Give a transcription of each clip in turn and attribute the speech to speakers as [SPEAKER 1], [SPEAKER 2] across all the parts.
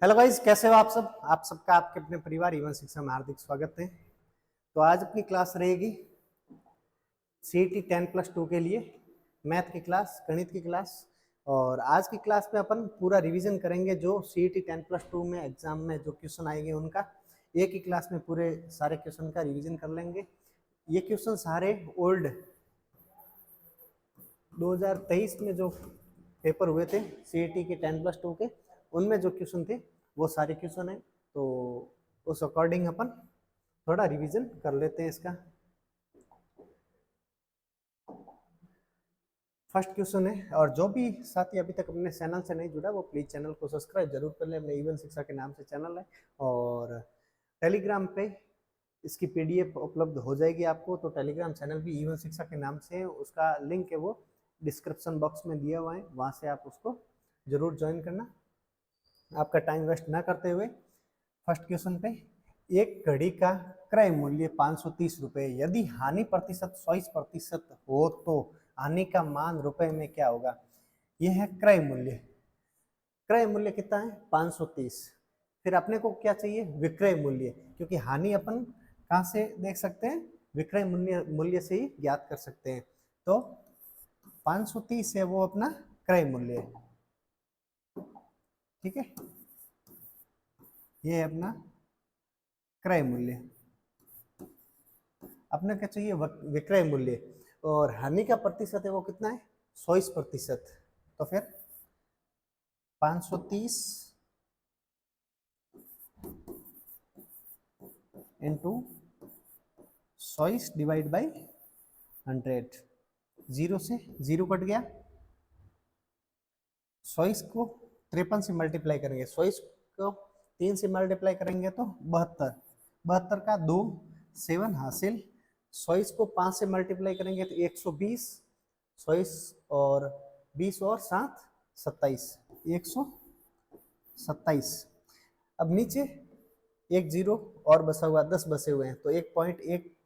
[SPEAKER 1] Hello guys, कैसे हो आप सब। आप सबका आपके अपने परिवार इवन शिक्षा में हार्दिक स्वागत है। तो आज अपनी क्लास रहेगी CET 10+2 के लिए मैथ की क्लास, गणित की क्लास। और आज की क्लास में अपन पूरा रिवीजन करेंगे जो CET 10+2 में एग्जाम में जो क्वेश्चन आएंगे उनका एक ही क्लास में पूरे सारे क्वेश्चन का रिवीजन कर लेंगे। ये क्वेश्चन सारे ओल्ड 2023 में जो पेपर हुए थे CET के 10+2 के, उनमें जो क्वेश्चन थे वो सारे क्वेश्चन है। तो उस अकॉर्डिंग अपन थोड़ा रिवीजन कर लेते हैं इसका। फर्स्ट क्वेश्चन है, और जो भी साथी अभी तक अपने चैनल से नहीं जुड़ा वो प्लीज चैनल को सब्सक्राइब जरूर कर ले। अपने इवन शिक्षा के नाम से चैनल है, और टेलीग्राम पे इसकी PDF उपलब्ध हो जाएगी आपको। तो टेलीग्राम चैनल भी इवन शिक्षा के नाम से है, उसका लिंक है वो डिस्क्रिप्शन बॉक्स में दिया हुआ है, वहां से आप उसको जरूर ज्वाइन करना। आपका टाइम वेस्ट ना करते हुए फर्स्ट क्वेश्चन पे, एक घड़ी का क्रय मूल्य 530 रुपए, यदि हानि प्रतिशत 100% हो तो हानि का मान रुपए में क्या होगा। यह है क्रय मूल्य। क्रय मूल्य कितना है 530। फिर अपने को क्या चाहिए, विक्रय मूल्य, क्योंकि हानि अपन कहाँ से देख सकते हैं, विक्रय मूल्य मूल्य से ही ज्ञात कर सकते हैं। तो 530 है वो अपना क्रय मूल्य है। ठीक है, ये है अपना क्रय मूल्य। अपने क्या चाहिए, विक्रय मूल्य। और हानि का प्रतिशत है वो कितना है 100%। तो फिर 530 इंटू 100 डिवाइड बाई 100। जीरो से जीरो कट गया, 100 को 53 से मल्टीप्लाई करेंगे, 100 को 3 से मल्टीप्लाई करेंगे तो 72। 72 का 2 7 हासिल। 100 को 5 से मल्टीप्लाई करेंगे तो 120। 100 और 20 और 7 27, 127। अब नीचे एक जीरो और बसा हुआ, 10 बसे हुए हैं, तो एक पॉइंट, एक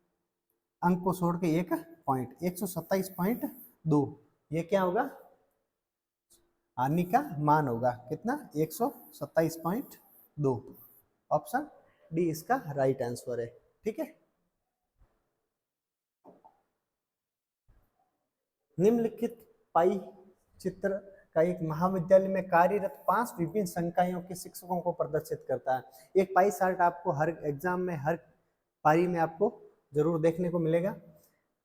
[SPEAKER 1] अंक को छोड़ के एक पॉइंट, 127.2। ये क्या होगा, हानि का मान होगा कितना 127.2। ऑप्शन डी इसका राइट आंसर है। ठीक है, निम्नलिखित पाई चित्र का एक महाविद्यालय में कार्यरत 5 विभिन्न संकायों के शिक्षकों को प्रदर्शित करता है। एक पाई चार्ट आपको हर एग्जाम में, हर पारी में आपको जरूर देखने को मिलेगा।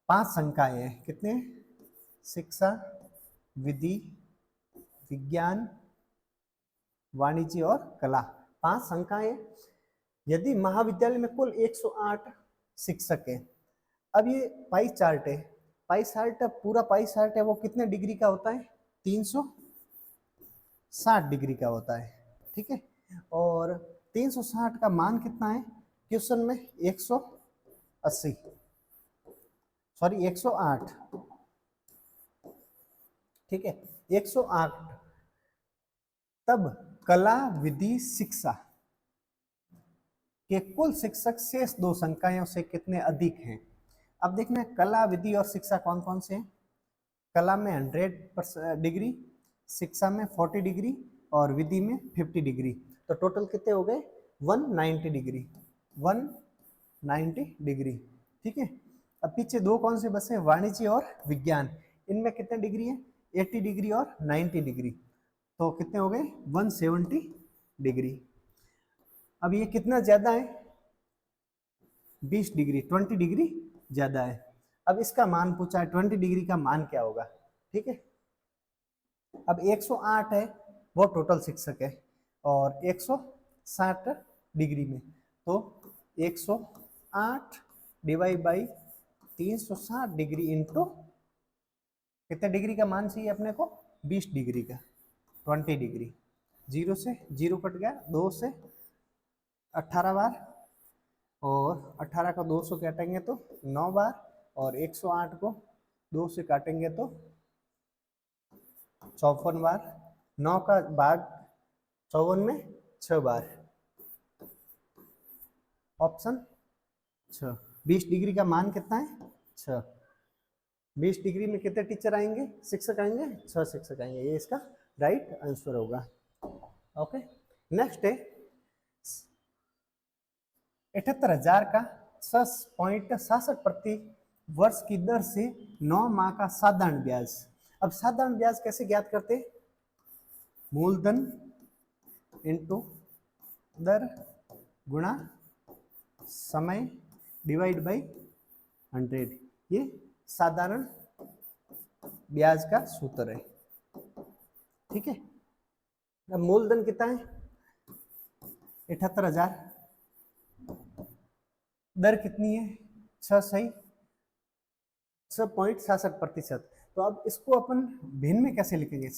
[SPEAKER 1] 5 संकाय हैं, कितने, शिक्षा, विधि, विज्ञान, वाणिज्य और कला, 5 संकाय हैं। यदि महाविद्यालय में कुल 108 शिक्षक हैं। अब ये पाई चार्ट है, पाई चार्ट, पूरा पाई चार्ट है वो कितने डिग्री का होता है, 360 डिग्री का होता है। ठीक है, और 360 का मान कितना है क्वेश्चन में, 180, सॉरी 108। ठीक है, 108। तब कला, विधि, शिक्षा के कुल शिक्षक शेष 2 संकायों से कितने अधिक हैं। अब देखना है कला, विधि और शिक्षा कौन कौन से हैं। कला में 100 डिग्री, शिक्षा में 40 डिग्री और विधि में 50 डिग्री। तो टोटल कितने हो गए 190 डिग्री, 190 डिग्री। ठीक है, अब पीछे 2 कौन से बसे, वाणिज्य और विज्ञान। इनमें कितने डिग्री है, 80 डिग्री और 90 डिग्री। तो कितने हो गए 170 डिग्री। अब ये कितना ज्यादा है, 20 डिग्री, 20 डिग्री ज्यादा है। अब इसका मान पूछा है, 20 डिग्री का मान क्या होगा। ठीक है, अब 108 है वो टोटल शिक्षक है, और 160 डिग्री में, तो 108 डिवाइड बाई 360 डिग्री इंटू कितने डिग्री का मान चाहिए अपने को, 20 डिग्री का, 20 डिग्री। जीरो से जीरो कट गया, 2 से 18 बार, और 18 को 2 से काटेंगे तो 9 बार, और 108 को 2 से काटेंगे तो 54 बार। 9 का भाग 54 में 6 बार, ऑप्शन 6। 20 डिग्री का मान कितना है 6। 20 डिग्री में कितने टीचर आएंगे, शिक्षक आएंगे, 6 शिक्षक आएंगे। ये इसका राइट आंसर होगा। ओके, नेक्स्ट है 78,000 का 6.67 प्रति वर्ष की दर से 9 माह का साधारण ब्याज। अब साधारण ब्याज कैसे ज्ञात करते? मूलधन इंटू दर गुणा समय डिवाइड बाई 100, ये साधारण ब्याज का सूत्र है। ठीक है, अब मूलधन कितना है? 78,000, दर कितनी है? 6.67%। तो अब इसको अपन भिन्न में कैसे लिखेंगे?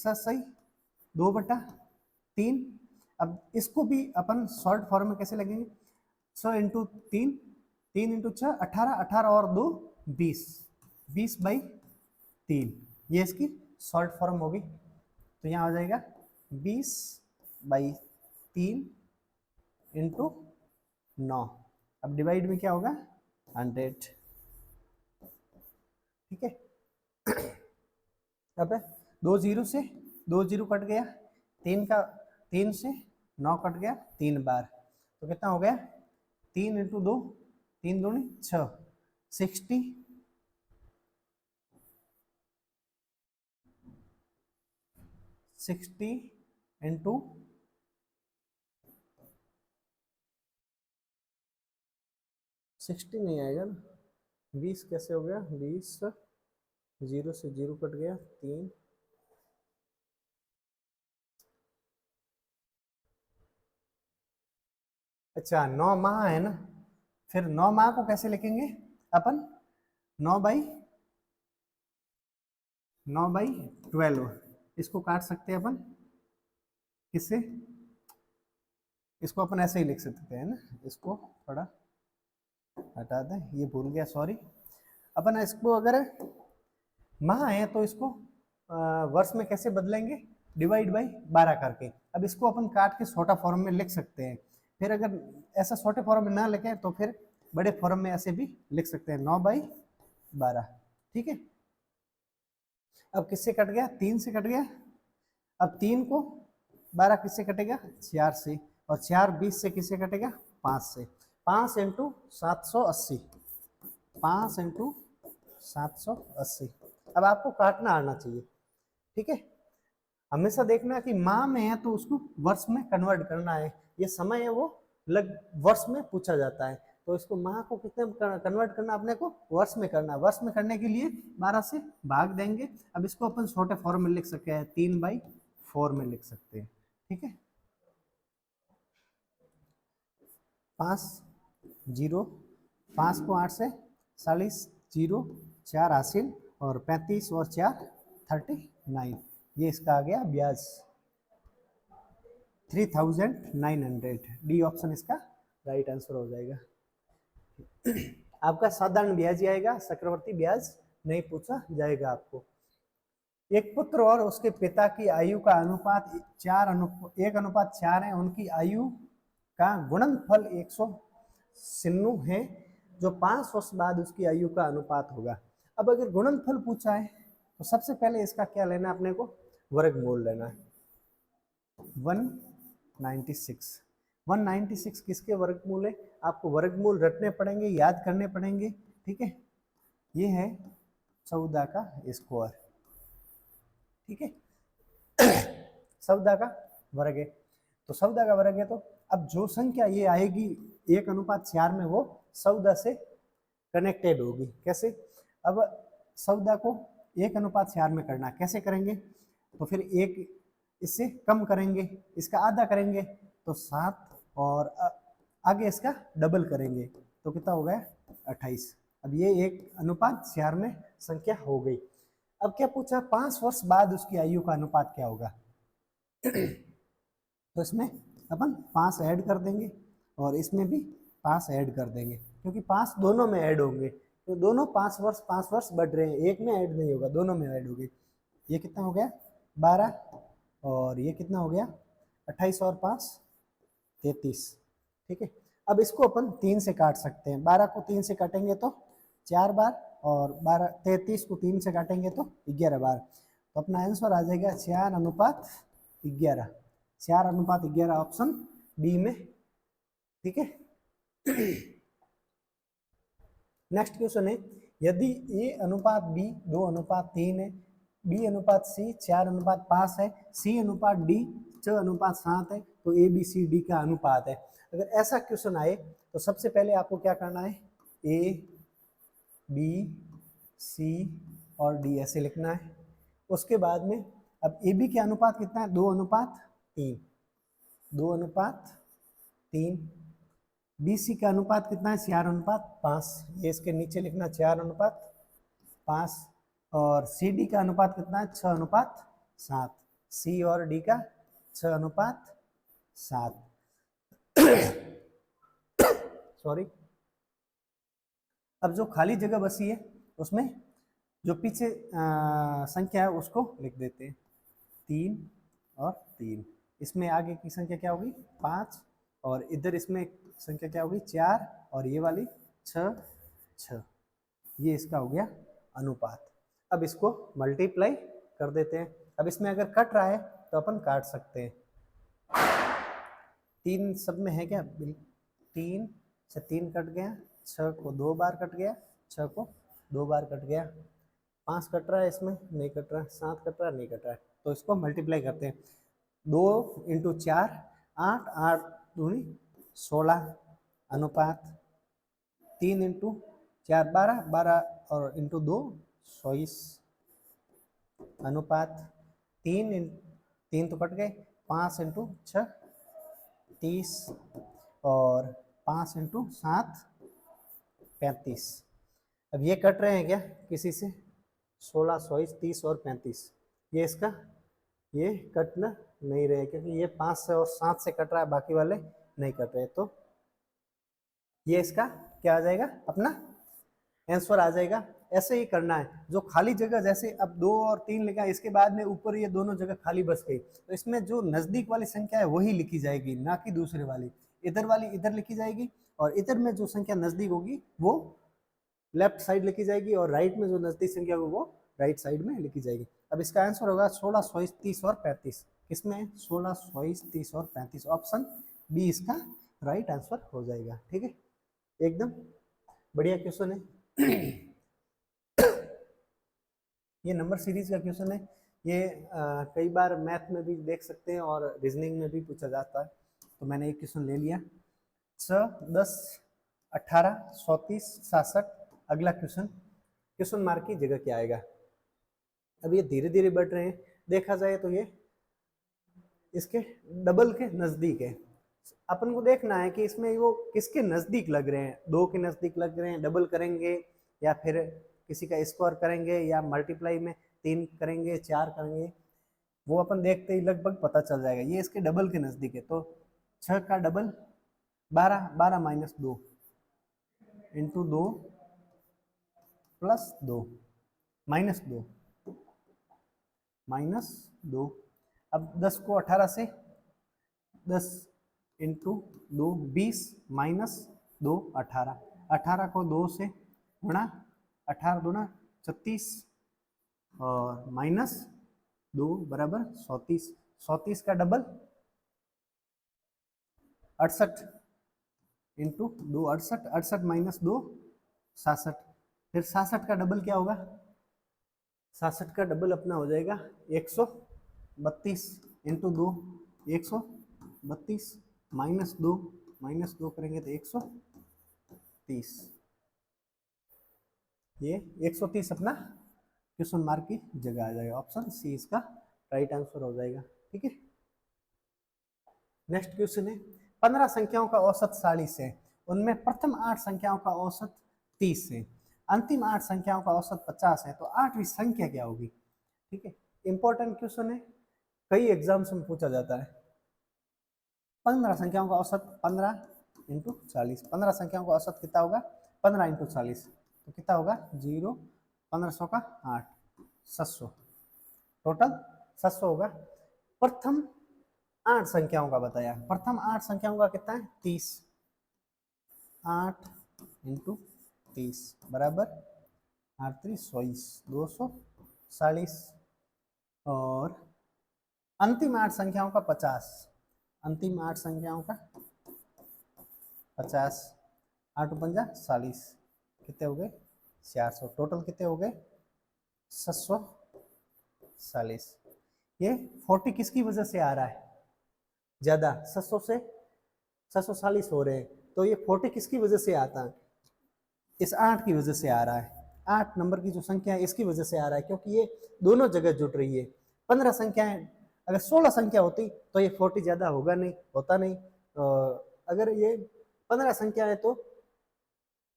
[SPEAKER 1] 2/3। अब इसको भी अपन शॉर्ट फॉर्म में कैसे लगेंगे? 6 इंटू 3, 3 इंटू 6 18, 18 और 2 20, 20/3, ये इसकी शॉर्ट फॉर्म होगी। तो यहाँ हो जाएगा 20/3 इंटू 9। अब डिवाइड में क्या होगा? 100। ठीक है, अब 2 जीरो से 2 जीरो कट गया, 3 से 9 कट गया 3 बार, तो कितना हो गया? 3 इंटू 2, 3 दूनी 6, 60 इंटू 60 नहीं आएगा ना, 20 कैसे हो गया? 20, 0 से 0 कट गया 3, अच्छा 9 माह है ना, फिर 9 माह को कैसे लिखेंगे अपन? 9/12, इसको काट सकते हैं अपन किससे? इसको अपन ऐसे ही लिख सकते हैं ना, इसको थोड़ा हटा दें, ये भूल गया, सॉरी। अपन इसको अगर माह है तो इसको वर्ष में कैसे बदलेंगे? डिवाइड बाई 12 करके। अब इसको अपन काट के छोटा फॉर्म में लिख सकते हैं, फिर अगर ऐसा छोटे फॉर्म में ना लिखें तो फिर बड़े फॉर्म में ऐसे भी लिख सकते हैं, 9/12। ठीक है, अब किससे कट गया? 3 से कट गया। अब 3 को 12 किससे कटेगा? 4 से, और 4 20 से किससे कटेगा? 5 से। 5 इंटू 780, 5 इंटू 780। अब आपको काटना आना चाहिए। ठीक है, हमेशा देखना कि माह में है तो उसको वर्ष में कन्वर्ट करना है, ये समय है वो लग वर्ष में पूछा जाता है, तो इसको माह को कितने कन्वर्ट करना? अपने को वर्ष में करना। वर्ष में करने के लिए 12 से भाग देंगे। अब इसको अपन छोटे फॉर्म में लिख सकते हैं, 3/4 में लिख सकते हैं। ठीक है, 5 0, 5 को 8 से 40, 0 4 हासिल, और 35 और 4 39, ये इसका आ गया ब्याज 3,900। डी ऑप्शन इसका राइट आंसर हो जाएगा। आपका साधारण ब्याज ही आएगा, चक्रवर्ती ब्याज नहीं पूछा जाएगा आपको। एक पुत्र और उसके पिता की आयु का अनुपात 1:4 है, उनकी आयु का गुणनफल 196 है, जो 5 वर्ष बाद उसकी आयु का अनुपात होगा। अब अगर गुणनफल पूछा है तो सबसे पहले इसका क्या लेना है? अपने को वर्गमूल लेना है। 196 किसके वर्गमूल है? आपको वर्गमूल रटने पड़ेंगे, याद करने पड़ेंगे। ठीक है, ये है 14 का स्क्वायर। ठीक है, 14 का वर्ग है, तो 14 का वर्ग है, तो अब जो संख्या ये आएगी 1:4 में, वो 14 से कनेक्टेड होगी। कैसे? अब 14 को 1:4 में करना, कैसे करेंगे? तो फिर एक इससे कम करेंगे, इसका आधा करेंगे तो 7, और आगे इसका डबल करेंगे तो कितना हो गया? 28। अब ये 1:4 में संख्या हो गई। अब क्या पूछा? 5 वर्ष बाद उसकी आयु का अनुपात क्या होगा? तो इसमें अपन 5 ऐड कर देंगे, और इसमें भी 5 ऐड कर देंगे, क्योंकि 5 दोनों में ऐड होंगे, तो दोनों 5 वर्ष बढ़ रहे हैं, एक में ऐड नहीं होगा, दोनों में ऐड होंगे। ये कितना हो गया? 12, और ये कितना हो गया? 28 और 5 33। ठीक है, अब इसको अपन 3 से काट सकते हैं। 12 को 3 से काटेंगे तो 4 बार, और 33 को 3 से काटेंगे तो 11 बार, तो अपना आंसर आ जाएगा 4:11। 4:11 ऑप्शन बी में, ठीक है। नेक्स्ट क्वेश्चन है, यदि ए अनुपात बी 2:3 है, बी अनुपात सी 4:5 है, सी अनुपात डी 6:7 है, तो ए बी सी डी का अनुपात है। अगर ऐसा क्वेश्चन आए तो सबसे पहले आपको क्या करना है, ए बी सी और डी ऐसे लिखना है। उसके बाद में अब ए बी के अनुपात कितना है, 2:3, 2:3। बी सी का अनुपात कितना है, 4:5, ये इसके नीचे लिखना 4:5। और सी डी का अनुपात कितना है, 6:7, सी और डी का 6:7। सॉरी। अब जो खाली जगह बची है उसमें जो पीछे संख्या है उसको लिख देते हैं, 3 और 3। इसमें आगे की संख्या क्या होगी, 5, और इधर इसमें संख्या क्या होगी, 4, और ये वाली 6। ये इसका हो गया अनुपात। अब इसको मल्टीप्लाई कर देते हैं। अब इसमें अगर कट रहा है तो अपन काट सकते हैं। 3 सब में है क्या, 3 से 3 कट गया, 6 को 2 बार कट गया, 6 को 2 बार कट गया, 5 कट रहा है, इसमें नहीं कट रहा है, 7 कट रहा है, नहीं कट रहा है, तो इसको मल्टीप्लाई करते हैं। 2 × 4 8, 8 दूनी 16 अनुपात, 3 × 4 12, 12 और × 2 24 अनुपात, 3 तो कट गए, 5 × 6 30, और 5 × 7 35। अब ये कट रहे हैं क्या किसी से, 16 24 30 और 35, ये इसका ये कटना नहीं रहे, क्योंकि ये 5 से और 7 से कट रहा है, बाकी वाले नहीं कट रहे, तो ये इसका क्या आ जाएगा, अपना आंसर आ जाएगा। ऐसे ही करना है, जो खाली जगह जैसे अब 2 और 3 लिखा है, इसके बाद में ऊपर ये दोनों जगह खाली बच गई, तो इसमें जो नजदीक वाली संख्या है वही लिखी जाएगी, ना कि दूसरे वाली इधर लिखी जाएगी, और इधर में जो संख्या नजदीक होगी वो लेफ्ट साइड लिखी जाएगी, और राइट में जो नजदीक संख्या होगी वो राइट साइड में लिखी जाएगी। अब इसका आंसर होगा 16 24 30 और 35। किसमें 16 24 30 और 35, ऑप्शन बी इसका राइट आंसर हो जाएगा, ठीक है। एकदम बढ़िया क्वेश्चन है। ये नंबर सीरीज का क्वेश्चन है, ये कई बार मैथ में भी देख सकते हैं और रीजनिंग में भी पूछा जाता है, तो मैंने एक क्वेश्चन ले लिया। 6 10 18 34 67, अगला क्वेश्चन मार्क की जगह क्या आएगा। अब ये धीरे धीरे बढ़ रहे हैं, देखा जाए तो ये इसके डबल के नजदीक है। अपन को देखना है कि इसमें वो किसके नजदीक लग रहे हैं, 2 के नजदीक लग रहे हैं, डबल करेंगे या फिर किसी का स्क्वायर करेंगे, या मल्टीप्लाई में 3 करेंगे 4 करेंगे, वो अपन देखते ही लगभग पता चल जाएगा। ये इसके डबल के नजदीक है, तो 6 का डबल 12, 12 - 2 इंटू 2 प्लस 2 -2। अब 10 को 18 से 10 इंटू 2 20 -2 18, 18 को 2 से गुणा, 18 दूना 36, और -2 बराबर 34, 34 का डबल 68 इंटू 2 68, 68 - 2 67, फिर 67 का डबल क्या होगा, 67 का डबल अपना हो जाएगा 132 इंटू 2 132 -2 करेंगे तो 130। ये 130 अपना क्वेश्चन मार्क की जगह आ जाएगा, ऑप्शन सी इसका राइट आंसर हो जाएगा, ठीक है। नेक्स्ट क्वेश्चन है, 15 संख्याओं का औसत 40 है, उनमें प्रथम 8 संख्याओं का औसत 30 है, अंतिम 8 संख्याओं का औसत 50 है, तो 8वीं संख्या क्या होगी, ठीक है। इंपॉर्टेंट क्वेश्चन है, कई एग्जाम्स में पूछा जाता है। 15 संख्याओं का औसत 15 × 40, 15 संख्याओं का औसत कितना होगा, 15 × 40, तो कितना होगा 0, 1500 का 8, 700, टोटल 700 होगा। प्रथम 8 संख्याओं का बताया, प्रथम 8 संख्याओं का कितना है 30, 8 × 30 बराबर 8 × 3 = 240, और अंतिम 8 संख्याओं का 50, अंतिम 8 संख्याओं का 50, 8 पंजा 40, कितने हो गए 400, टोटल कितने हो गए 740। ये 40 किसकी वजह से आ रहा है ज्यादा, 700 से 740 हो रहे हैं, तो ये 40 किसकी वजह से आता है, इस 8 की वजह से आ रहा है, 8 नंबर की जो संख्या है इसकी वजह से आ रहा है, क्योंकि ये दोनों जगह जुड़ रही है। 15 संख्याएं, अगर 16 संख्या होती तो ये 40 ज्यादा होगा नहीं, होता नहीं। अगर ये 15 संख्या है तो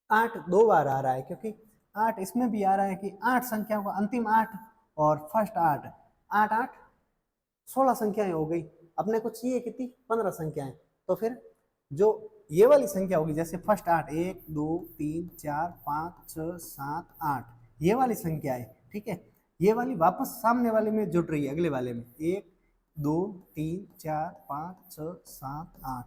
[SPEAKER 1] 8 2 बार आ रहा है, क्योंकि 8 इसमें भी आ रहा है कि 8 संख्याओं का अंतिम 8 और फर्स्ट 8, 8 8 16 संख्याएं हो गई, अपने को चाहिए कितनी 15 संख्याएं, तो फिर जो ये वाली संख्या होगी, जैसे फर्स्ट 8 1 2 3 4 5 6 7 8, ये वाली संख्या है, ठीक है, ये वाली वापस सामने वाले में जुड़ रही है, अगले वाले में 1 2 3 4 5 6 7 8,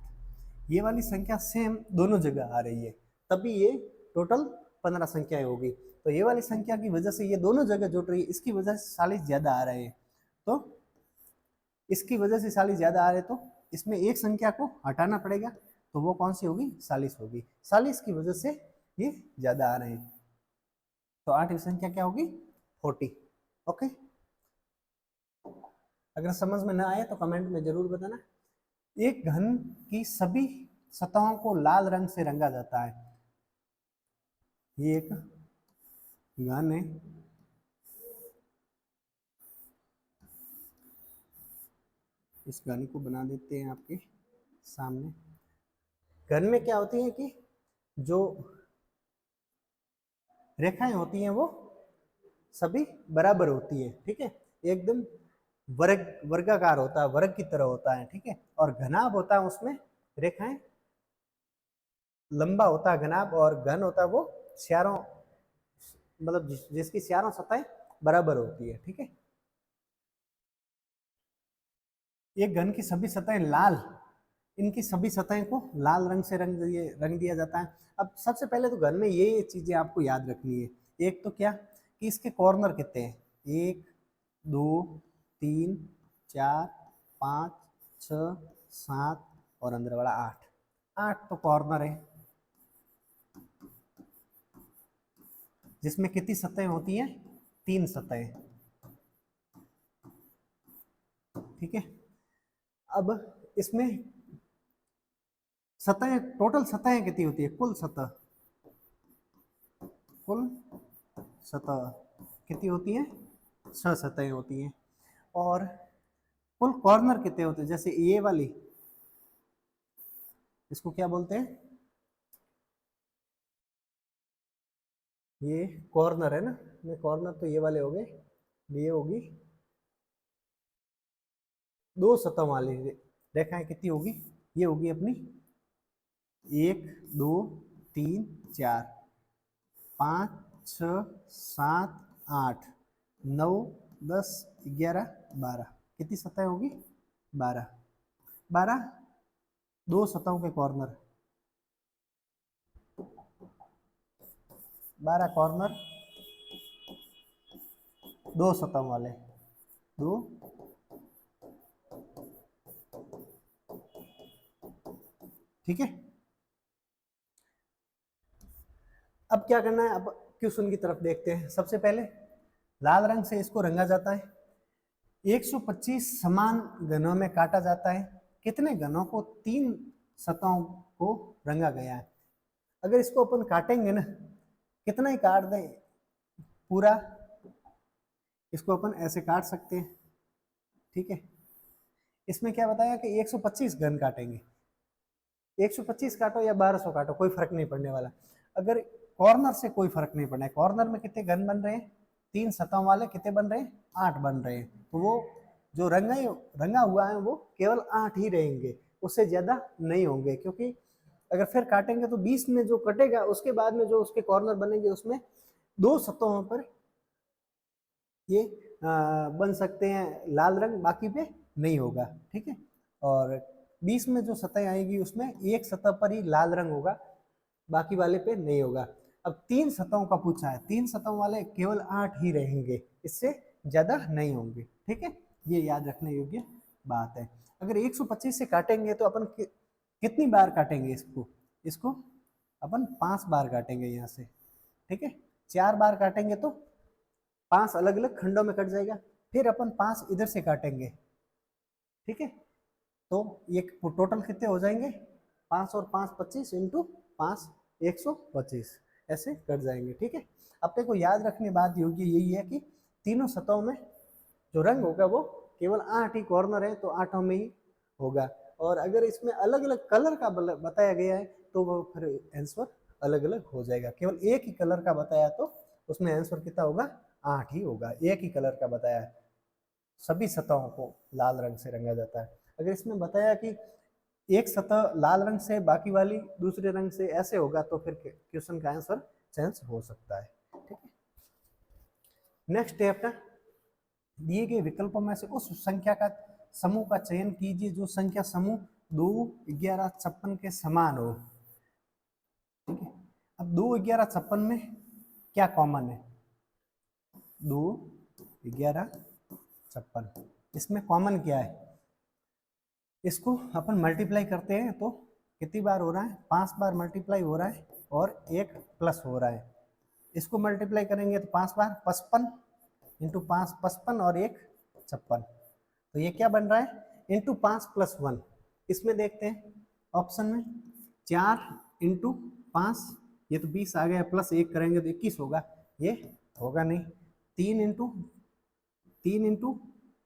[SPEAKER 1] ये वाली संख्या सेम दोनों जगह आ रही है, तभी ये टोटल 15 संख्याएं होगी। तो ये वाली संख्या की वजह से ये दोनों जगह जुड़ रही है, इसकी वजह से 40 ज्यादा आ रहे हैं, तो इसकी वजह से 40 ज्यादा आ रहे, तो इसमें एक संख्या को हटाना पड़ेगा, तो वो कौन सी होगी 40 होगी, 40 की वजह से ये ज्यादा आ रहे हैं, तो 8वीं संख्या क्या होगी 40। ओके, अगर समझ में ना आए तो कमेंट में जरूर बताना। एक घन की सभी सतहों को लाल रंग से रंगा जाता है, ये एक घन है, इस घन को बना देते हैं आपके सामने। घन में क्या होती है कि जो रेखाएं होती हैं वो सभी बराबर होती है, ठीक है, एकदम वर्गाकार होता है, वर्ग की तरह होता है, ठीक है, और घनाभ होता है उसमें रेखाएं लंबा होता है घनाभ, और घन होता है वो चारों, मतलब जिसकी चारों सतहें बराबर होती है, ठीक है। एक घन की सभी सतहें लाल, इनकी सभी सतहें को लाल रंग से रंग दिया जाता है। अब सबसे पहले तो घन में ये चीजें आपको याद रखनी है, एक तो क्या कि इसके कॉर्नर कितने हैं, 1 2 3 4 5 6 7 और अंदर वाला 8, 8 तो कॉर्नर है, जिसमें कितनी सतहें होती हैं 3 सतहें, ठीक है। अब इसमें सतहें, टोटल सतहें कितनी होती है, कुल सतह, कुल सतह कितनी होती है 6 सतहें होती हैं, और कुल कॉर्नर कितने होते हैं, जैसे ये वाली, इसको क्या बोलते हैं, ये कॉर्नर है ना, ये कॉर्नर तो ये वाले हो गए, ये होगी 2 सतहों वाली रेखाएं, कितनी होगी, ये होगी अपनी 1 2 3 4 5 6 7 8 9 10 11 12, कितनी सतह होगी 12, 12 2 सतहों के कॉर्नर, 12 कॉर्नर 2 सतहों वाले, 2, ठीक है। अब क्या करना है, अब क्वेश्चन की तरफ देखते हैं। सबसे पहले लाल रंग से इसको रंगा जाता है, 125 समान घनों में काटा जाता है, कितने घनों को 3 सतहों को रंगा गया है। अगर इसको अपन काटेंगे ना, कितना ही काट दें पूरा, इसको अपन ऐसे काट सकते हैं, ठीक है। इसमें क्या बताया कि 125 घन काटेंगे, 125 काटो या 1200 काटो कोई फर्क नहीं पड़ने वाला। अगर कॉर्नर से कोई फर्क नहीं पड़ना है, कॉर्नर में कितने घन बन रहे हैं 3 सतहों वाले, कितने बन रहे हैं 8 बन रहे हैं, तो वो जो रंगा हुआ है वो केवल 8 ही रहेंगे, उससे ज्यादा नहीं होंगे, क्योंकि अगर फिर काटेंगे तो 20 में जो कटेगा उसके बाद में जो उसके कॉर्नर बनेंगे उसमें 2 सतहों पर ये बन सकते हैं लाल रंग, बाकी पे नहीं होगा, ठीक है। और 20 में जो सतह आएगी उसमें एक सतह पर ही लाल रंग होगा, बाकी वाले पे नहीं होगा। अब 3 सतहों का पूछा है, 3 सतहों वाले केवल 8 ही रहेंगे, इससे ज्यादा नहीं होंगे, ठीक है, ये याद रखने योग्य बात है। अगर 125 से काटेंगे तो अपन कितनी बार काटेंगे इसको, इसको अपन 5 बार काटेंगे यहाँ से, ठीक है। 4 बार काटेंगे तो 5 अलग अलग खंडों में कट जाएगा, फिर अपन 5 इधर से काटेंगे, ठीक है। तो ये टोटल कितने हो जाएंगे, 5 और 5 25 इंटू 5 125 ऐसे कट जाएंगे, ठीक है। अपने को याद रखने बात होगी यही है कि तीनों सतहों में जो रंग होगा वो केवल 8 ही कॉर्नर है, तो 8 में ही होगा। और अगर इसमें अलग अलग कलर का बताया गया है तो वो फिर आंसर अलग अलग हो जाएगा। केवल एक ही कलर का बताया तो उसमें आंसर कितना होगा, 8 ही होगा। एक ही कलर का बताया है, सभी सतहों को लाल रंग से रंगा जाता है। अगर इसमें बताया कि एक सतह लाल रंग से बाकी वाली दूसरे रंग से ऐसे होगा तो फिर क्वेश्चन का आंसर चेंज हो सकता है, ठीक है। नेक्स्ट है अपना, दिए गए विकल्पों में से उस संख्या का समूह का चयन कीजिए जो संख्या समूह 2 11 56 के समान हो, ठीक है। अब 2 11 56 में क्या कॉमन है, 2 11 56 इसमें कॉमन क्या है, इसको अपन मल्टीप्लाई करते हैं तो कितनी बार हो रहा है, 5 बार मल्टीप्लाई हो रहा है और एक प्लस हो रहा है। इसको मल्टीप्लाई करेंगे तो 5 बार 55 इंटू 5 55 और एक 56, तो ये क्या बन रहा है, इंटू 5 प्लस 1। इसमें देखते हैं ऑप्शन में 4 इंटू 5, ये तो 20 आ गया, प्लस 1 करेंगे तो 21 होगा, ये होगा नहीं। 3 इंटू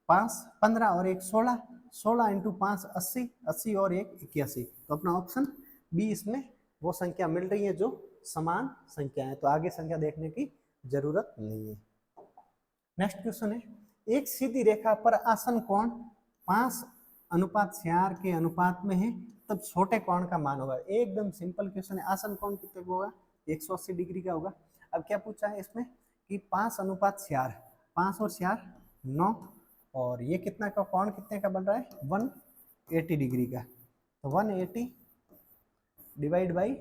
[SPEAKER 1] 5 15 और एक 16, 16 इंटू 5 80, 80 और एक 81, तो अपना ऑप्शन बी इसमें वो संख्या मिल रही है जो समान संख्या है, तो आगे संख्या देखने की जरूरत नहीं है। नेक्स्ट क्वेश्चन है, एक सीधी रेखा पर आसन कोण 5:4 के अनुपात में है तब छोटे कोण का मान होगा। एकदम सिंपल क्वेश्चन है, आसन कोण कितने का होगा, 180 डिग्री का होगा। अब क्या पूछा है इसमें कि 5:4, 5 और 4 9, और ये कितना का कोण कितने का बन रहा है, 180 डिग्री का, तो 180 डिवाइड बाई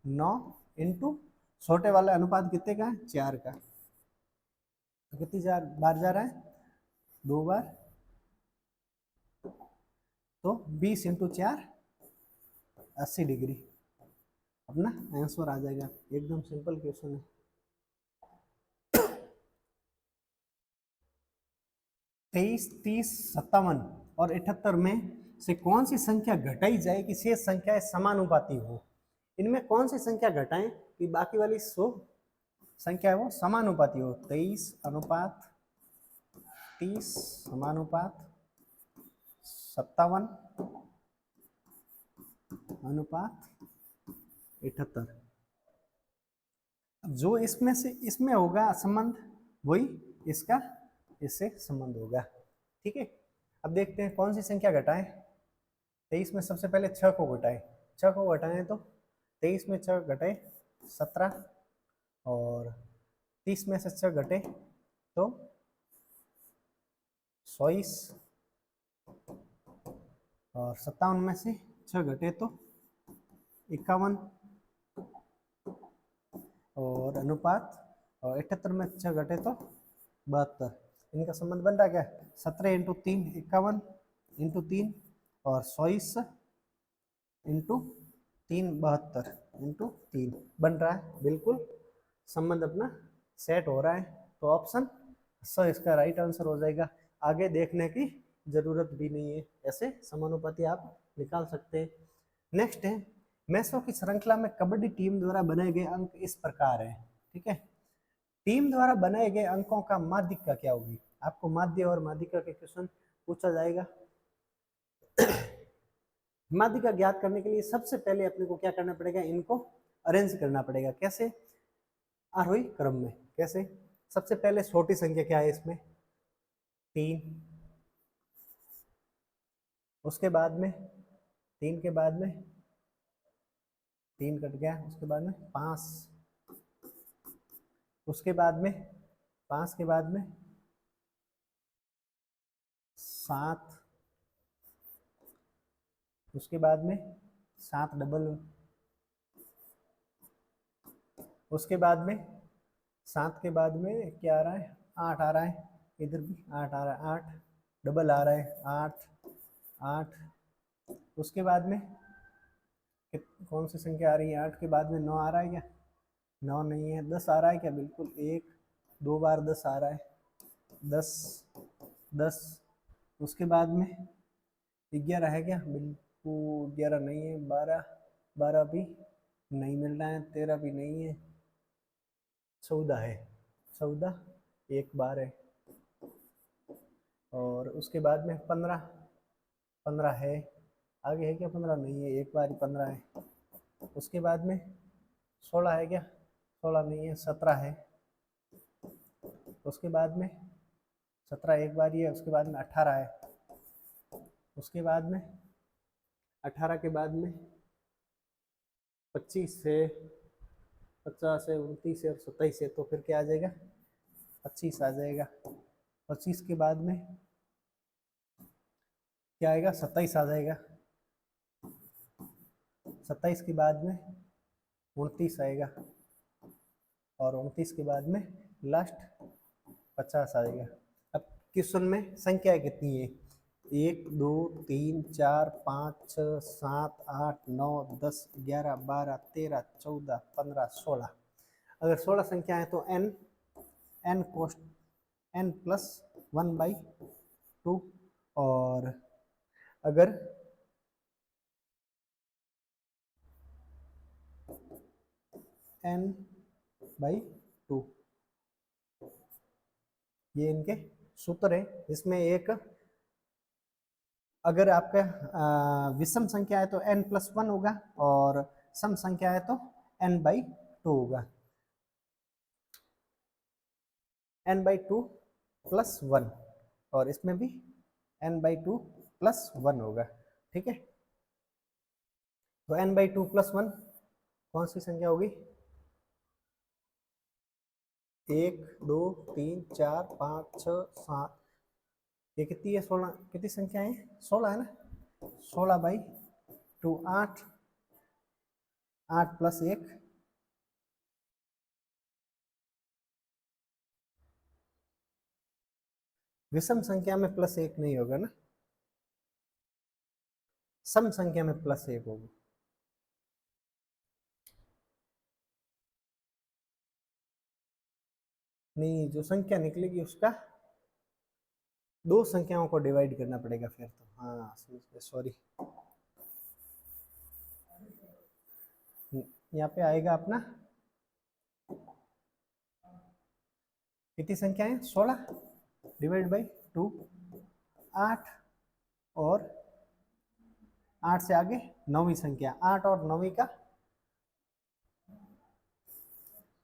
[SPEAKER 1] 9 इंटू छोटे वाला अनुपात कितने का है, 4 का, तो कितनी बार जा रहा है, 2 बार, तो 20 इंटू 4 80 डिग्री, अपना आंसर आ जाएगा। एकदम सिंपल क्वेश्चन है। 23 30 57 और 78 में से कौन सी संख्या घटाई जाए कि शेष संख्याएं समानुपाती हो। इनमें कौन सी संख्या घटाएं कि बाकी वाली 100 संख्या है वो समानुपाती हो। 23 अनुपात 30 समानुपात 57 अनुपात 78। जो इसमें से इसमें होगा संबंध वही इसका इससे संबंध होगा, ठीक है। अब देखते हैं कौन सी संख्या घटाएं। 23 में सबसे पहले 6 को घटाएं, 6 को घटाएं तो 23 में 6 घटे 17, और 30 में से 6 घटे तो 24, और 57 में से 6 घटे तो 51, और अनुपात, और 78 में 6 घटे तो 72। इनका संबंध बन रहा है क्या, 17 इंटू 3 51 इंटू 3 और 24 इंटू 3 72 इंटू 3 बन रहा है। बिल्कुल संबंध अपना सेट हो रहा है, तो ऑप्शन स इसका राइट आंसर हो जाएगा। आगे देखने की जरूरत भी नहीं है, ऐसे समानुपाती आप निकाल सकते हैं। नेक्स्ट है, मैचों की श्रृंखला में कबड्डी टीम द्वारा बनाए गए अंक इस प्रकार है, ठीक है। टीम द्वारा बनाए गए अंकों का माध्यिका क्या होगी, आपको माध्य और माध्यिका के क्वेश्चन पूछा जाएगा। माध्यिका ज्ञात करने के लिए सबसे पहले अपने को क्या करना पड़ेगा, इनको अरेंज करना पड़ेगा। कैसे, आरोही क्रम में। कैसे, सबसे पहले छोटी संख्या क्या है इसमें, 3, उसके बाद में 3 के बाद में 3 कट गया, उसके बाद में 5, उसके बाद में 5 के बाद में 7, उसके बाद में 7 डबल, उसके बाद में 7 के बाद में क्या आ रहा है, 8 आ रहा है, इधर भी 8 आ रहा है, 8, डबल आ रहा है 8 8। उसके बाद में कौन सी संख्या आ रही है? 8 के बाद में 9 आ रहा है क्या? 9 नहीं है। 10 आ रहा है क्या? बिल्कुल, एक दो बार 10 आ रहा है, 10 10। उसके बाद में 11 है क्या? बिल्कुल 11 नहीं है। 12 12 भी नहीं मिल रहा है। 13 भी नहीं है। 14 है। 14 एक बार है। और उसके बाद में 15 15 है। आगे है क्या? 15 नहीं है, एक बार ही 15 है। उसके बाद में 16 है क्या? 16 नहीं है। 17 है। उसके बाद में 17 एक बार ही है। उसके बाद में 18 है। उसके बाद में 18 के बाद में 25 है, 50 है, 29 है और 27 है। तो फिर क्या आ जाएगा? 25 आ जाएगा। 25 के बाद में क्या आएगा? 27 आ जाएगा। 27 के बाद में 29 आएगा। और 29 के बाद में लास्ट 50 आएगा। अब क्वेश्चन में संख्याएं कितनी है? 1 2 3 4 5 6 7 8 9 10 11 12 13 14 15 16। अगर 16 संख्या है तो n कोस्ट n प्लस 1/2। और अगर n/2, ये इनके सूत्र है। इसमें एक अगर आपका विषम संख्या है तो n+1 होगा और सम संख्या है तो n/2 होगा। n/2 + 1 और इसमें भी n/2 + 1 होगा। ठीक है, तो n/2 + 1 कौन सी संख्या होगी? 1 2 3 4 5 6 7। ये कितनी है? 16। कितनी संख्या है? 16 है ना। 16/2 8 8 + 1 विषम संख्या में +1 नहीं होगा ना, सम संख्या में +1 होगा। नहीं, जो संख्या निकलेगी उसका दो संख्याओं को डिवाइड करना पड़ेगा फिर तो। हाँ सॉरी, यहाँ पे आएगा अपना कितनी संख्या है? 16 /2 8 और 8 से आगे 9वीं संख्या। 8 और 9वीं का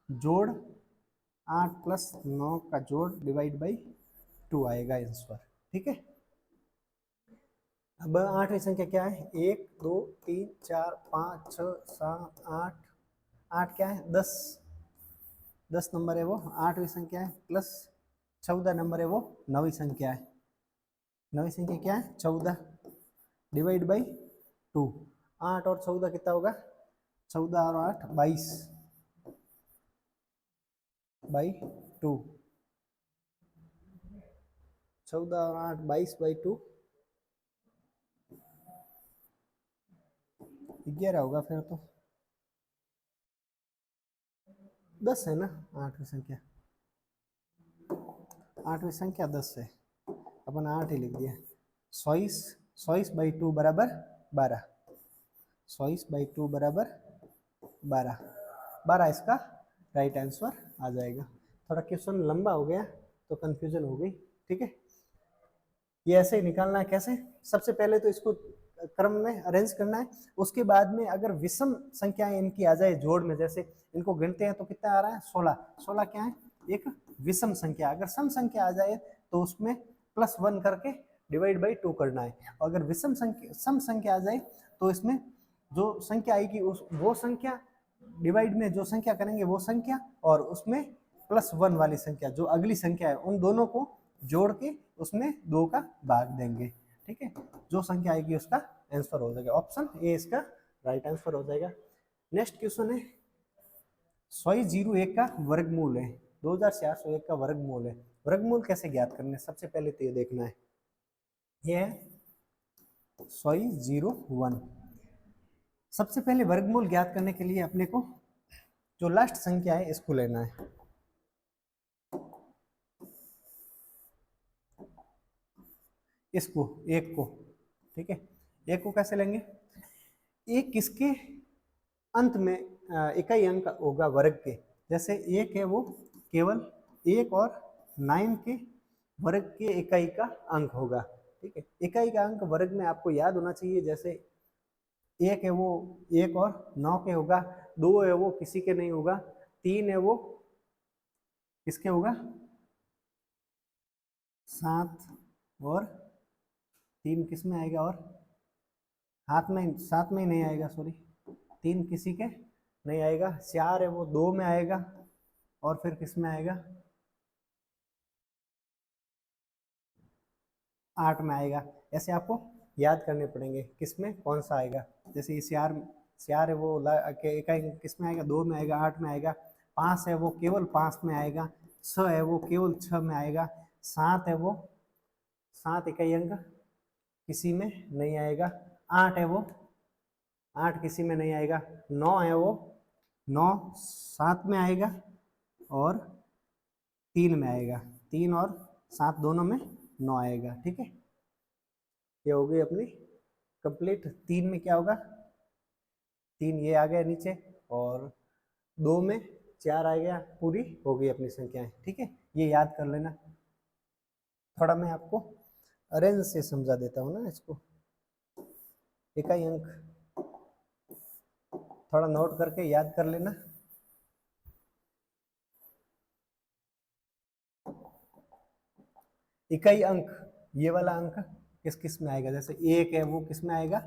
[SPEAKER 1] जोड़, 8 + 9 का जोड़ /2 आएगा आंसर। ठीक है, अब 8वीं संख्या क्या है? 1 2 3 4 5 6 7 8। 8 क्या है? 10 10 नंबर है वो 8वीं संख्या है। प्लस 14 नंबर है वो 9वीं संख्या है। 9वीं संख्या क्या है? 14 /2। 8 और 14 कितना होगा? 14 और 8 22/2। 14 और 8 22/2 11 होगा फिर तो। 10 है ना 8वीं संख्या। 8वीं संख्या 10 है, अपन 8 ही लिख दिया। 24/2 बराबर 12। 24/2 बराबर 12। 12 इसका राइट आंसर आ जाएगा। थोड़ा क्वेश्चन लंबा हो गया तो कंफ्यूजन हो गई। ठीक है, ये ऐसे ही निकालना है। कैसे? सबसे पहले तो इसको क्रम में अरेंज करना है। उसके बाद में अगर विषम संख्याएं इनकी आ जाए जोड़ में, जैसे इनको गिनते हैं तो कितना आ रहा है? 16। 16 क्या है? एक विषम संख्या। अगर सम संख्या आ जाए तो उसमें +1 करके /2 करना है। और अगर विषम संख्या सम संख्या आ जाए तो इसमें जो संख्या आएगी उस वो संख्या डिवाइड में जो संख्या करेंगे वो संख्या, और उसमें +1 वाली संख्या जो अगली संख्या है उन दोनों को जोड़ के उसमें 2 का भाग देंगे। ठीक है, जो संख्या आएगी उसका आंसर हो जाएगा। ऑप्शन ए इसका राइट आंसर हो जाएगा। नेक्स्ट क्वेश्चन है 101 का वर्गमूल है। 2401 का वर्गमूल है। वर्गमूल कैसे ज्ञात करना है? सबसे पहले तो ये देखना है ये है 100.01। सबसे पहले वर्गमूल ज्ञात करने के लिए अपने को जो लास्ट संख्या है इसको लेना है। इसको एक को, ठीक है, एक को कैसे लेंगे? एक किसके अंत में इकाई अंक होगा वर्ग के, जैसे एक है वो केवल एक और 9 के वर्ग के इकाई का अंक होगा, ठीक है। इकाई का अंक वर्ग में आपको याद होना चाहिए, जैसे एक है वो एक और 9 के होगा, दो है वो किसी के नहीं होगा, तीन है वो किसके होगा 7 और तीन किस में आएगा, और हाथ में 7 में ही नहीं आएगा, सॉरी, तीन किसी के नहीं आएगा, 4 है वो 2 में आएगा, और फिर किस में आएगा 8 में आएगा। ऐसे आपको याद करने पड़ेंगे किस में कौन सा आएगा। जैसे सियार है वो इकाई किस में आएगा 2 में आएगा, 8 में आएगा, 5 है वो केवल 5 में आएगा, 6 है वो केवल 6 में आएगा, 7 है वो 7 इकाई अंक किसी में नहीं आएगा, 8 है वो 8 किसी में नहीं आएगा, 9 है वो 9 7 में आएगा और 3 में आएगा, 3 और 7 दोनों में 9 आएगा, ठीक है। ये हो गई अपनी कंप्लीट। 3 में क्या होगा 3 ये आ गया नीचे, और 2 में 4 आ गया, पूरी हो गई अपनी संख्याएं, ठीक है। ये याद कर लेना। थोड़ा मैं आपको अरेंज से समझा देता हूँ ना इसको, इकाई अंक थोड़ा नोट करके याद कर लेना। इकाई अंक ये वाला अंक किस किस में आएगा, जैसे एक है वो किस में आएगा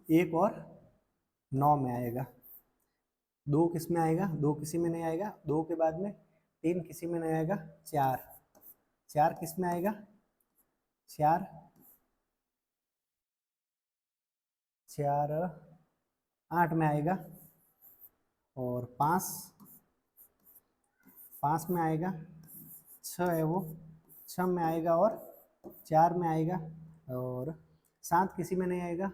[SPEAKER 1] 1 और 9 में आएगा, 2 किस में आएगा 2 किसी में नहीं आएगा, 2 के बाद में 3 किसी में नहीं आएगा, 4 किस में आएगा 4 8 में आएगा, और 5 में आएगा, 6 है वो 6 में आएगा और 4 में आएगा, और 7 किसी में नहीं आएगा,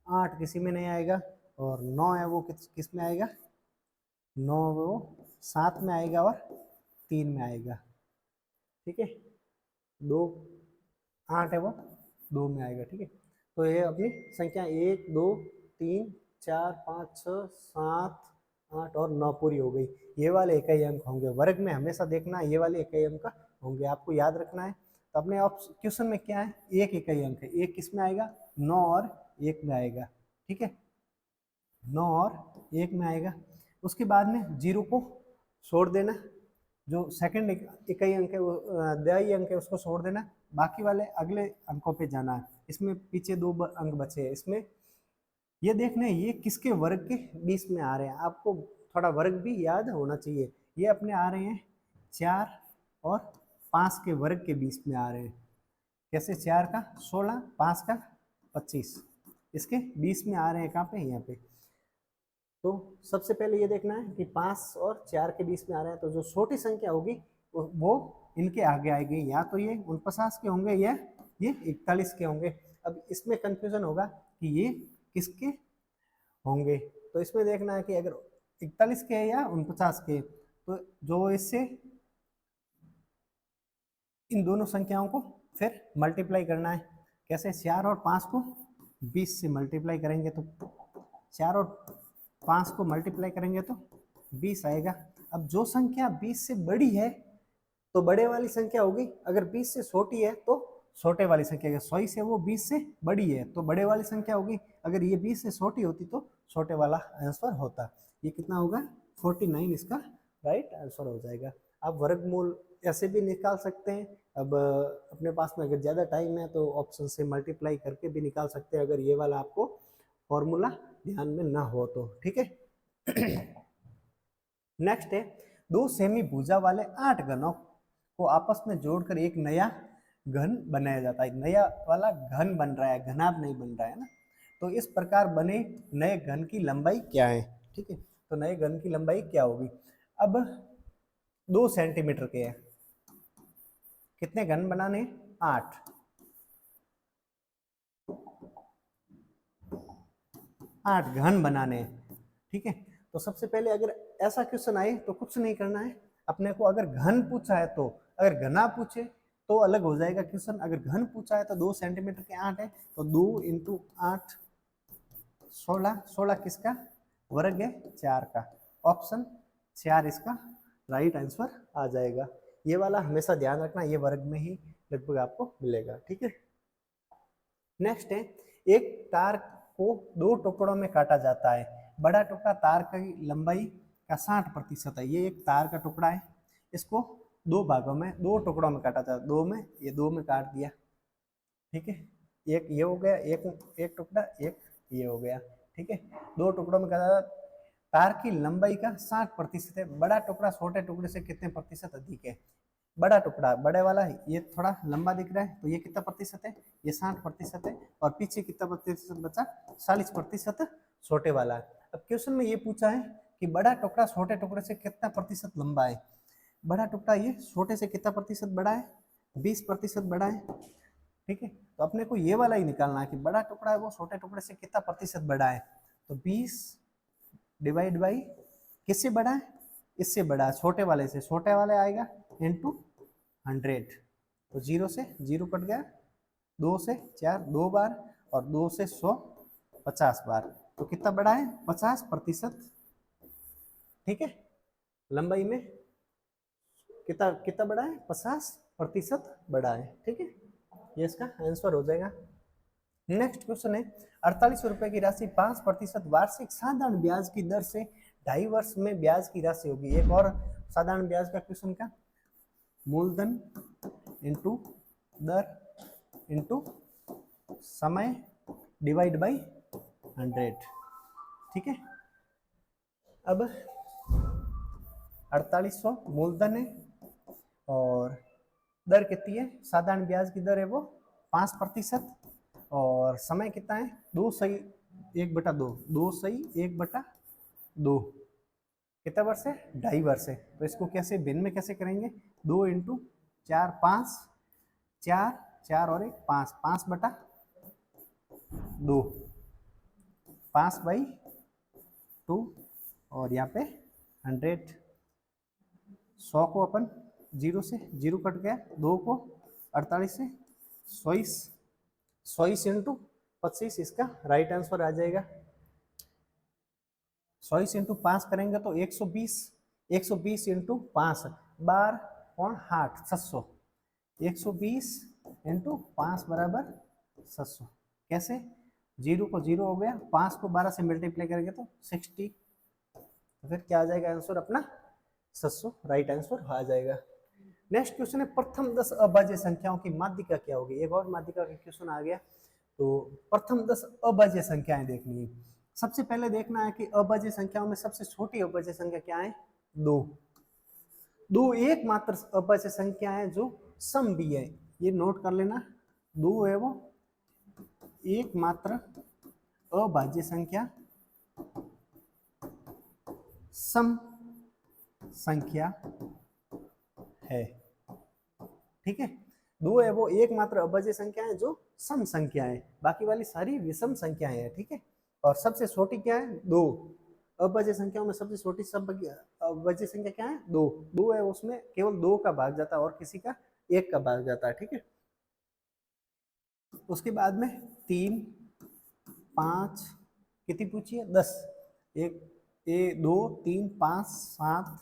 [SPEAKER 1] 8 किसी में नहीं आएगा, और 9 है वो किस में आएगा 9 वो 7 में आएगा और 3 में आएगा, ठीक है। 2 8 है वो 2 में आएगा, ठीक है। तो ये अपनी संख्या 1 2 3 4 5 6 7 8 और 9 पूरी हो गई। ये वाले इकाई अंक होंगे वर्ग में, हमेशा देखना ये वाले इकाई अंक होंगे, आपको याद रखना है। तो अपने क्वेश्चन में क्या है, एक इकाई अंक है, एक किस में आएगा 9 और 1 में आएगा, ठीक है, 9 और 1 में आएगा। उसके बाद में जीरो को छोड़ देना, जो सेकंड इकाई अंक है वो दहाई अंक है उसको छोड़ देना, बाकी वाले अगले अंकों पे जाना है। इसमें पीछे 2 अंक बचे हैं, इसमें ये देखना है ये किसके वर्ग के 20 में आ रहे हैं, आपको थोड़ा वर्ग भी याद होना चाहिए। ये अपने आ रहे हैं 4 और 5 के वर्ग के 20 में आ रहे हैं, कैसे 4 का 16 5 का 25 इसके 20 में आ रहे हैं, कहाँ पे यहाँ पे। तो सबसे पहले ये देखना है कि 5 और 4 के 20 में आ रहे हैं, तो जो छोटी संख्या होगी वो इनके आगे आएगी, या तो ये 49 के होंगे या ये 41 के होंगे। अब इसमें कंफ्यूजन होगा कि ये किसके होंगे, तो इसमें देखना है कि अगर 41 के या 49 के, तो जो इससे इन दोनों संख्याओं को फिर मल्टीप्लाई करना है। कैसे 4 और 5 को 20 से मल्टीप्लाई करेंगे, तो 4 और 5 को मल्टीप्लाई करेंगे तो 20 आएगा। अब जो संख्या 20 से बड़ी है तो बड़े वाली संख्या होगी, अगर 20 से छोटी है तो छोटे वाली संख्या, अगर 100 से वो 20 से बड़ी है तो बड़े वाली संख्या होगी, अगर ये 20 से छोटी होती तो छोटे वाला आंसर होता। ये कितना होगा 49 इसका राइट आंसर हो जाएगा। आप वर्गमूल ऐसे भी निकाल सकते हैं, अब अपने पास में अगर ज़्यादा टाइम है तो ऑप्शन से मल्टीप्लाई करके भी निकाल सकते हैं, अगर ये वाला आपको फॉर्मूला ध्यान में ना हो तो, ठीक है। नेक्स्ट है 2 सेमी भुजा वाले 8 घनों को आपस में जोड़कर एक नया घन बनाया जाता है। नया वाला घन बन रहा है, घनाभ नहीं बन रहा है ना। तो इस प्रकार बने नए घन की लंबाई क्या है, ठीक है। तो नए घन की लंबाई क्या होगी, अब 2 सेंटीमीटर के हैं, कितने घन बनाने 8, 8 घन बनाने हैं, ठीक है। तो सबसे पहले अगर ऐसा क्वेश्चन आए तो कुछ नहीं करना है अपने को। अगर घन पूछा है तो, अगर घना पूछे तो अलग हो जाएगा क्वेश्चन। अगर घन पूछा है तो 2 सेंटीमीटर के 8 है, तो 2 इंटू 8 16, 16 किसका वर्ग है 4 का, ऑप्शन 4 इसका राइट आंसर आ जाएगा। ये वाला हमेशा ध्यान रखना, ये वर्ग में ही लगभग आपको मिलेगा, ठीक है। नेक्स्ट है, एक तार को 2 टुकड़ों में काटा जाता है। बड़ा टुकड़ा तार की लंबाई का 60% है। ये एक तार का टुकड़ा है, इसको 2 भागों में, 2 टुकड़ों में काटा जाता है। 2 में, ये 2 में काट दिया, ठीक है। एक ये हो गया, एक टुकड़ा, एक ये हो गया, ठीक है। 2 टुकड़ों में काटा जाता है। तार की लंबाई का 60% है। बड़ा टुकड़ा छोटे टुकड़े से कितने प्रतिशत अधिक है? बड़ा टुकड़ा, बड़े वाला ये थोड़ा लंबा दिख रहा है, तो ये कितना प्रतिशत है? ये 60% है। और पीछे कितना प्रतिशत बचा? 40% छोटे वाला है। अब क्वेश्चन में ये पूछा है कि बड़ा टुकड़ा छोटे टुकड़े से कितना प्रतिशत लंबा है। बड़ा टुकड़ा ये छोटे से कितना प्रतिशत बड़ा है? 20% बड़ा है, ठीक है। तो अपने को ये वाला ही निकालना है कि बड़ा टुकड़ा है वो छोटे टुकड़े से कितना प्रतिशत बड़ा है। तो 20 डिवाइड बाई किससे बड़ा है? इससे बड़ा है, छोटे वाले से। छोटे वाले आएगा इंटू 100, तो 0 से 0 कट गया, 2 से 4 2 बार, और 2 से 100 50 बार। तो कितना बड़ा है? 50%, ठीक है। लंबाई में कितना कितना बड़ा है? 50% बड़ा है, ठीक है। ये इसका आंसर हो जाएगा। नेक्स्ट क्वेश्चन है, 48 रुपए की राशि 5% वार्षिक साधारण ब्याज की दर से 2.5 वर्ष में ब्याज की राशि होगी। एक और साधारण ब्याज का क्वेश्चन का, मूलधन इंटू दर इंटू समय डिवाइड बाई 100, ठीक है। अब 4800 मूलधन है और दर कितनी है? साधारण ब्याज की दर है वो 5%, और समय कितना है? 2 सही 1/2, 2 सही 1/2, कितना वर्ष है? 2.5 वर्ष है। तो इसको कैसे भिन्न में कैसे करेंगे? 2 इंटू 4 5, 4 4 और 1 5, 5/2, 5/2, और यहाँ पे 100। 100 को अपन 0 से 0 कट गया, 2 को 48 से 100, 100 इंटू 25 इसका राइट आंसर आ जाएगा। 100 इंटू 5 करेंगे तो 120, 120 इंटू 5 12 और 8 700, 120 इंटू 5 बराबर 700। कैसे? 0 को 0 हो गया, 5 को 12 से मल्टीप्लाई करेंगे तो 60, तो फिर क्या आ जाएगा आंसर अपना? 700 राइट आंसर आ जाएगा। नेक्स्ट क्वेश्चन है, प्रथम 10 अभाज्य संख्याओं की माध्यिका क्या होगी। एक और माध्यिका का क्वेश्चन आ गया। तो प्रथम 10 अभाज्य संख्याएं देखनी है। सबसे पहले देखना है कि अभाज्य संख्याओं में सबसे छोटी अभाज्य संख्या क्या है? 2। 2 एकमात्र अभाज्य संख्या है जो सम भी है, ये नोट कर लेना। 2 है वो एकमात्र अभाज्य संख्या, सम संख्या है, ठीक है। 2 है वो एकमात्र अभाज्य संख्या है जो सम संख्या है, बाकी वाली सारी विषम संख्याएं हैं, ठीक है। और सबसे छोटी क्या है? 2। अभाज्य संख्याओं में सबसे छोटी अभाज्य संख्या क्या है? 2। 2 है उसमें केवल 2 का भाग जाता है और किसी का 1 का भाग जाता है, ठीक है। उसके बाद में 3 5 कितनी पूछी है? 10। 1 2 3 5 7,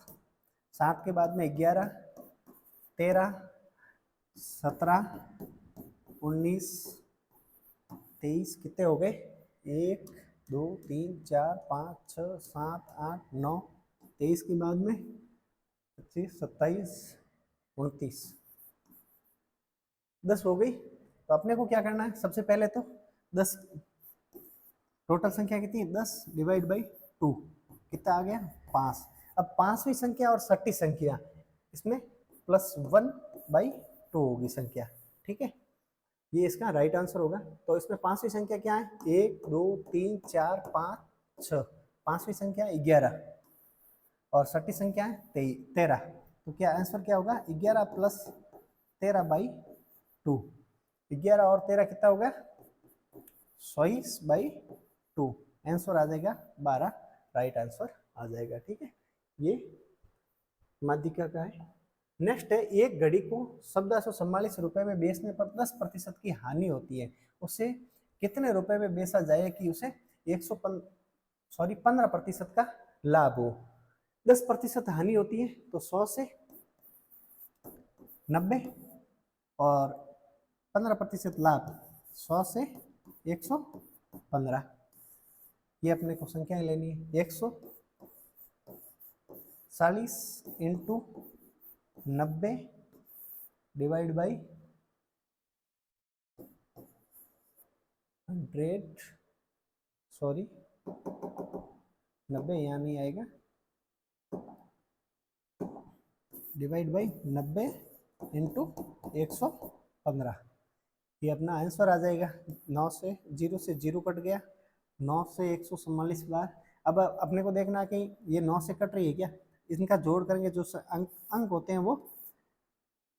[SPEAKER 1] 7 के बाद में 11 13 17 19 23, कितने हो गए? 1 2 3 4 5 6 7 8 9, 23 के बाद में 25 27 29, 10 हो गई। तो अपने को क्या करना है? सबसे पहले तो 10, टोटल संख्या कितनी है? 10 डिवाइड बाई 2, कितना आ गया? 5। अब 5वीं संख्या और 6ठी संख्या, इसमें +1/2 होगी संख्या, ठीक है। ये इसका राइट आंसर होगा। तो इसमें 5वीं संख्या क्या है? 1 2 3 4 5 6, 5वीं संख्या 11 और 6ठी संख्या है 13। तो क्या आंसर क्या होगा? 11 + 13/2। 11 और 13 कितना होगा? 24/2। आंसर आ जाएगा 12, राइट आंसर आ जाएगा। ठीक है, ये माध्यिका का है। नेक्स्ट है, एक घड़ी को 1444 रुपए में बेचने पर 10% की हानि होती है, उसे कितने रुपए में बेचा जाए कि उसे 15% का लाभ हो। 10% हानि होती है तो 100 से 90 और 15% लाभ 100 से 115। ये अपने को संख्या लेनी है। 140 इंटू 90 डिवाइड बाई 100, सॉरी 90 यहाँ नहीं आएगा, डिवाइड बाई 90 इंटू 115। ये अपना आंसर आ जाएगा। 9 से 0 से 0 कट गया, 9 से 144 बार। अब अपने को देखना है कि ये 9 से कट रही है क्या, इनका जोड़ करेंगे, जो अंक होते हैं वो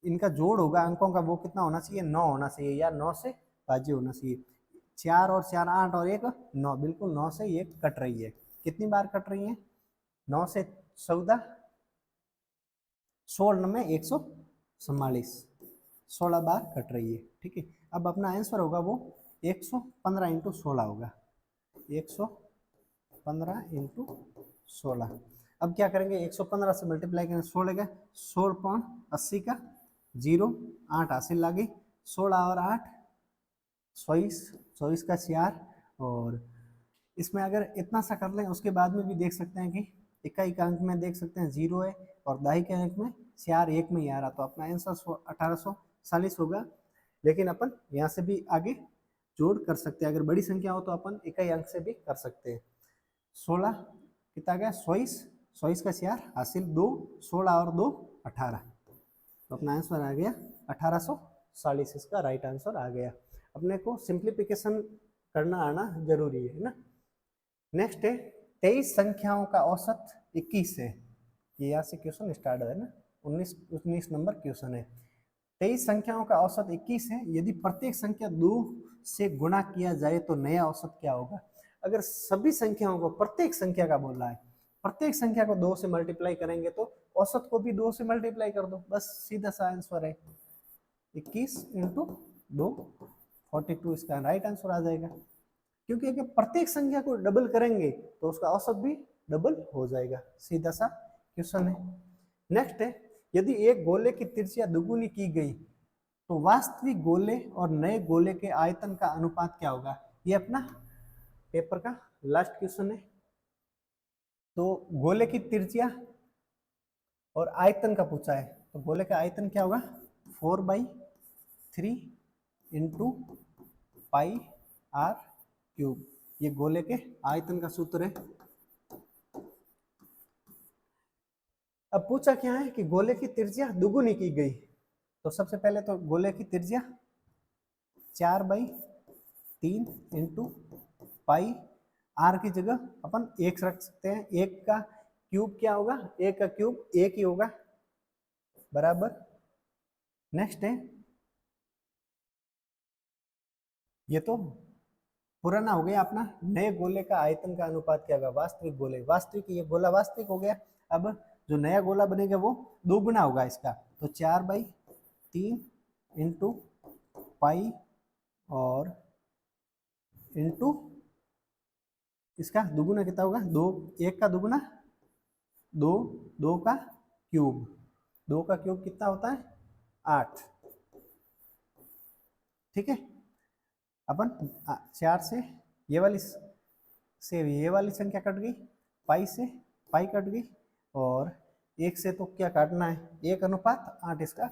[SPEAKER 1] इनका जोड़ होगा अंकों का, वो कितना होना चाहिए, 9 होना चाहिए, या 9 से भाज्य होना चाहिए। 4 और 4 8 और 1 9, बिल्कुल 9 से ये कट रही है। कितनी बार कट रही है, 9 से 14, 16 में 144, 16 बार कट रही है। ठीक है, अब अपना आंसर होगा वो 115 इंटू 16 होगा, 115 इंटू 16। अब क्या करेंगे, 115 से मल्टीप्लाई करेंगे 16 का, 16.80 का 0, 8 हासिल लगी, 16 और 8 24, 24 का 4। और इसमें अगर इतना सा कर लें, उसके बाद में भी देख सकते हैं कि इकाई का अंक में देख सकते हैं 0 है, और दहाई के अंक में 4 1 में ही आ रहा, तो अपना आंसर 1840 होगा। लेकिन अपन यहाँ से भी आगे जोड़ कर सकते हैं, अगर बड़ी संख्या हो तो अपन इकाई अंक से भी कर सकते हैं। 16 कितना गया, 24, 24 का 4 हासिल 2, 16 और 2 18, तो अपना आंसर आ गया 1840, इसका राइट आंसर आ गया। अपने को सिंप्लीफिकेशन करना आना जरूरी है ना। नेक्स्ट है, 23 संख्याओं का औसत 21 है। ये यहाँ से क्वेश्चन स्टार्ट है ना, 19 नंबर क्वेश्चन है। 23 संख्याओं का औसत 21 है, यदि प्रत्येक संख्या 2 से गुणा किया जाए तो नया औसत क्या होगा। अगर सभी संख्याओं को, प्रत्येक संख्या का बोल रहा है, प्रत्येक संख्या को 2 से मल्टीप्लाई करेंगे तो औसत को भी 2 से मल्टीप्लाई कर दो, बस सीधा सा आंसर है 21 इंटू 2 42, इसका राइट आंसर आ जाएगा। क्योंकि अगर प्रत्येक संख्या को डबल करेंगे तो उसका औसत भी डबल हो जाएगा, सीधा सा क्वेश्चन है। नेक्स्ट है, यदि एक गोले की त्रिज्या दुगुनी की गई तो वास्तविक गोले और नए गोले के आयतन का अनुपात क्या होगा। ये अपना पेपर का लास्ट क्वेश्चन है। तो गोले की त्रिज्या और आयतन का पूछा है, तो गोले का आयतन क्या होगा, 4/3 इंटू पाई आर क्यूब। ये गोले के आयतन का सूत्र है। अब पूछा क्या है कि गोले की त्रिज्या दुगुनी की गई, तो सबसे पहले तो गोले की त्रिज्या 4/3 इंटू पाई, आर की जगह अपन 1 रख सकते हैं, 1 का क्यूब क्या होगा, 1 का क्यूब 1 ही होगा, बराबर। नेक्स्ट है, ये तो पुराना हो गया अपना, नए गोले का आयतन का अनुपात क्या होगा, वास्तविक गोले, वास्तविक, ये गोला वास्तविक हो गया। अब जो नया गोला बनेगा वो 2 गुना होगा इसका, तो 4/3 इंटू पाई और इंटू इसका दुगुना कितना होगा, 2, 1 का दुगुना 2, 2 का क्यूब, 2 का क्यूब कितना होता है 8। ठीक है, अपन 4 से ये वाली संख्या कट गई, पाई से पाई कट गई, और 1 से तो क्या काटना है, 1:8, इसका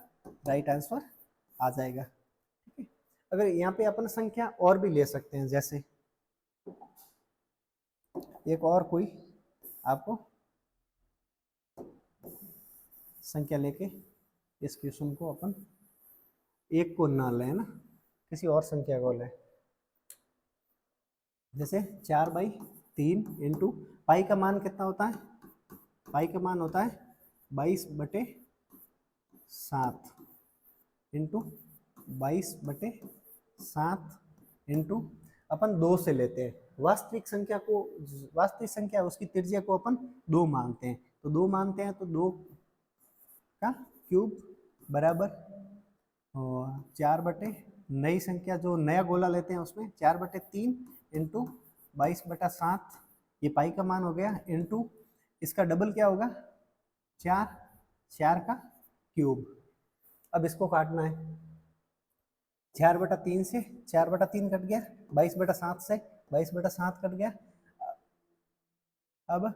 [SPEAKER 1] राइट आंसर आ जाएगा। ठीक है, अगर यहाँ पे अपन संख्या और भी ले सकते हैं, जैसे एक और कोई आपको संख्या लेके इस क्वेश्चन को अपन एक को ना लें ना, किसी और संख्या को लें, जैसे 4/3 इंटू पाई का मान कितना होता है, पाई का मान होता है 22/7 इंटू 22/7 इंटू अपन 2 से लेते हैं, वास्तविक संख्या उसकी त्रिज्या को अपन 2 मानते हैं, तो 2 मानते हैं, तो 2 का क्यूब बराबर 4 बटे नई संख्या जो नया गोला लेते हैं उसमें 4/3 इंटू 22/7, ये पाई का मान हो गया, इंटू इसका डबल क्या होगा 4, 4 का क्यूब। अब इसको काटना है, 4/3 से 4/3 कट गया, 22/7 से 22/7 कट गया। अब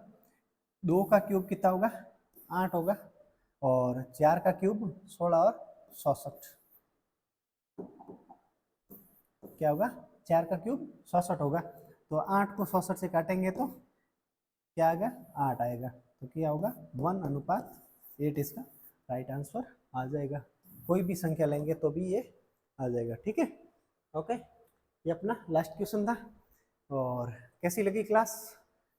[SPEAKER 1] 2 का क्यूब कितना होगा 8 होगा, और 4 का क्यूब 16 और 66 क्या होगा, 4 का क्यूब 66 होगा। तो 8 को 66 से काटेंगे तो क्या आएगा 8 आएगा, तो क्या होगा 1:8 इसका राइट आंसर आ जाएगा। कोई भी संख्या लेंगे तो भी ये आ जाएगा, ठीक है। ओके, ये अपना लास्ट क्वेश्चन था। और कैसी लगी क्लास?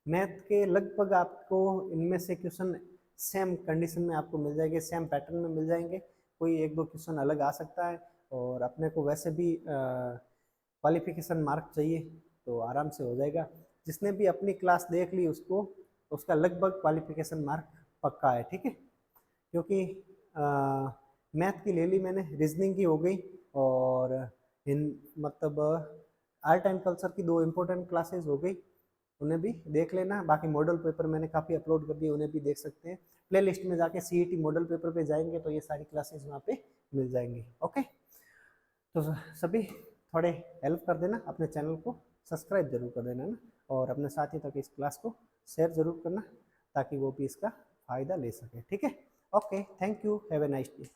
[SPEAKER 1] मैथ के लगभग आपको इनमें से क्वेश्चन सेम कंडीशन में आपको मिल जाएंगे, सेम पैटर्न में मिल जाएंगे, कोई 1-2 क्वेश्चन अलग आ सकता है। और अपने को वैसे भी क्वालिफिकेशन मार्क चाहिए तो आराम से हो जाएगा। जिसने भी अपनी क्लास देख ली उसको उसका लगभग क्वालिफिकेशन मार्क पक्का है, ठीक है। क्योंकि मैथ की ले ली मैंने, रीजनिंग की हो गई, और इन मतलब आर्ट एंड कल्चर की 2 इम्पोर्टेंट क्लासेस हो गई, उन्हें भी देख लेना। बाकी मॉडल पेपर मैंने काफ़ी अपलोड कर दिए, उन्हें भी देख सकते हैं। प्ले लिस्ट में जाके सीईटी मॉडल पेपर पे जाएंगे तो ये सारी क्लासेस वहाँ पे मिल जाएंगी। ओके, तो सभी थोड़े हेल्प कर देना, अपने चैनल को सब्सक्राइब जरूर कर देना ना, और अपने साथियों तक इस क्लास को शेयर जरूर करना ताकि वो भी इसका फ़ायदा ले सके, ठीक है। Okay, thank you, have a nice day.